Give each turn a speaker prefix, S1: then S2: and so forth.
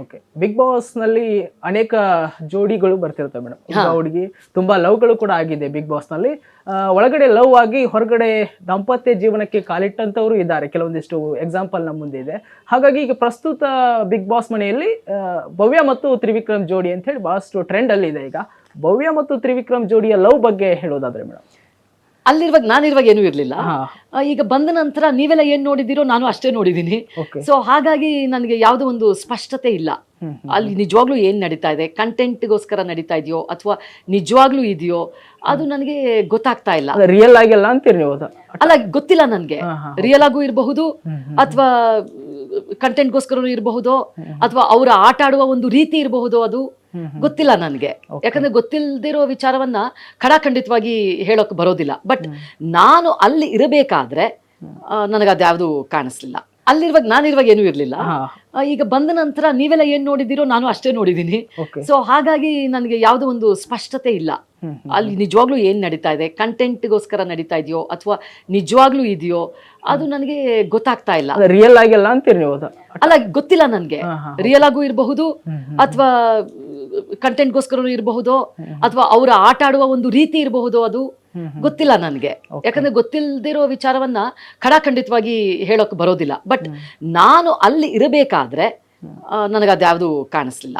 S1: Okay. Big boss ನಲ್ಲಿ ಅನೇಕ ಜೋಡಿಗಳು ಬರ್ತಿರ್ತವೆ ಮೇಡಮ್. ಹುಡುಗಿ ತುಂಬಾ ಲವ್ಗಳು ಕೂಡ ಆಗಿದೆ ಬಿಗ್ ಬಾಸ್ ನಲ್ಲಿ. ಒಳಗಡೆ ಲವ್ ಆಗಿ ಹೊರಗಡೆ ದಾಂಪತ್ಯ ಜೀವನಕ್ಕೆ ಕಾಲಿಟ್ಟಂತವರು ಇದ್ದಾರೆ, ಕೆಲವೊಂದಿಷ್ಟು ಎಕ್ಸಾಂಪಲ್ ನಮ್ಮ ಮುಂದೆ ಇದೆ. ಹಾಗಾಗಿ ಈಗ ಪ್ರಸ್ತುತ ಬಿಗ್ ಬಾಸ್ ಮನೆಯಲ್ಲಿ ಭವ್ಯ ಮತ್ತು ತ್ರಿವಿಕ್ರಮ್ ಜೋಡಿ ಅಂತ ಹೇಳಿ ಬಹಳಷ್ಟು ಟ್ರೆಂಡ್ ಅಲ್ಲಿ ಇದೆ. ಈಗ ಭವ್ಯ ಮತ್ತು ತ್ರಿವಿಕ್ರಮ್ ಜೋಡಿಯ ಲವ್ ಬಗ್ಗೆ ಹೇಳೋದಾದ್ರೆ ಮೇಡಮ್,
S2: ಅಲ್ಲಿರುವಾಗ ನಾನಿರುವಾಗ ಏನೂ ಇರಲಿಲ್ಲ. ಈಗ ಬಂದ ನಂತರ ನೀವೆಲ್ಲ ಏನ್ ನೋಡಿದಿರೋ ನಾನು ಅಷ್ಟೇ ನೋಡಿದೀನಿ. ಸೊ ಹಾಗಾಗಿ ನನಗೆ ಯಾವುದೋ ಒಂದು ಸ್ಪಷ್ಟತೆ ಇಲ್ಲ. ಅಲ್ಲಿ ನಿಜವಾಗ್ಲೂ ಏನ್ ನಡೀತಾ ಇದೆ, ಕಂಟೆಂಟ್ಗೋಸ್ಕರ ನಡೀತಾ ಇದೆಯೋ ಅಥವಾ ನಿಜವಾಗ್ಲೂ ಇದೆಯೋ ಅದು ನನಗೆ ಗೊತ್ತಾಗ್ತಾ ಇಲ್ಲ.
S1: ರಿಯಲ್ ಆಗಿಲ್ಲ ಅಂತೀರಿ ನೀವು?
S2: ಅಲ್ಲ, ಗೊತ್ತಿಲ್ಲ ನನ್ಗೆ. ರಿಯಲ್ ಆಗೂ ಇರಬಹುದು ಅಥವಾ ಕಂಟೆಂಟ್ಗೋಸ್ಕರ ಇರಬಹುದು ಅಥವಾ ಅವರ ಆಟ ಆಡುವ ಒಂದು ರೀತಿ ಇರಬಹುದು, ಅದು ಗೊತ್ತಿಲ್ಲ ನನ್ಗೆ. ಯಾಕಂದ್ರೆ ಗೊತ್ತಿಲ್ಲದಿರೋ ವಿಚಾರವನ್ನ ಖಡಾಖಂಡಿತವಾಗಿ ಹೇಳೋಕ್ ಬರೋದಿಲ್ಲ. ಬಟ್ ನಾನು ಅಲ್ಲಿ ಇರಬೇಕಾದ್ರೆ ನನಗದ್ಯಾವುದು ಕಾಣಿಸ್ಲಿಲ್ಲ. ಅಲ್ಲಿರುವಾಗ ನಾನಿರುವಾಗ ಏನೂ ಇರ್ಲಿಲ್ಲ. ಈಗ ಬಂದ ನಂತರ ನೀವೆಲ್ಲ ಏನ್ ನೋಡಿದಿರೋ ನಾನು ಅಷ್ಟೇ ನೋಡಿದೀನಿ. ಸೊ ಹಾಗಾಗಿ ನನಗೆ ಯಾವುದೋ ಒಂದು ಸ್ಪಷ್ಟತೆ ಇಲ್ಲ. ಅಲ್ಲಿ ನಿಜವಾಗ್ಲೂ ಏನ್ ನಡೀತಾ ಇದೆ, ಕಂಟೆಂಟ್ಗೋಸ್ಕರ ನಡೀತಾ ಇದೆಯೋ ಅಥವಾ ನಿಜವಾಗ್ಲೂ ಇದೆಯೋ ಅದು ನನಗೆ ಗೊತ್ತಾಗ್ತಾ ಇಲ್ಲ.
S1: ರಿಯಲ್ ಆಗಿಲ್ಲ ಅಂತೀರಿ ನೀವು?
S2: ಅಲ್ಲ, ಗೊತ್ತಿಲ್ಲ ನನ್ಗೆ. ರಿಯಲ್ ಆಗೂ ಇರಬಹುದು ಅಥವಾ ಕಂಟೆಂಟ್ಗೋಸ್ಕರ ಇರಬಹುದು ಅಥವಾ ಅವರ ಆಟ ಆಡುವ ಒಂದು ರೀತಿ ಇರಬಹುದು, ಅದು ಗೊತ್ತಿಲ್ಲ ನನ್ಗೆ. ಯಾಕಂದ್ರೆ ಗೊತ್ತಿಲ್ಲದಿರೋ ವಿಚಾರವನ್ನ ಖಡಾಖಂಡಿತವಾಗಿ ಹೇಳೋಕ್ ಬರೋದಿಲ್ಲ. ಬಟ್ ನಾನು ಅಲ್ಲಿ ಇರಬೇಕಾದ್ರೆ ನನಗದ್ಯಾವುದು ಕಾಣಿಸ್ಲಿಲ್ಲ.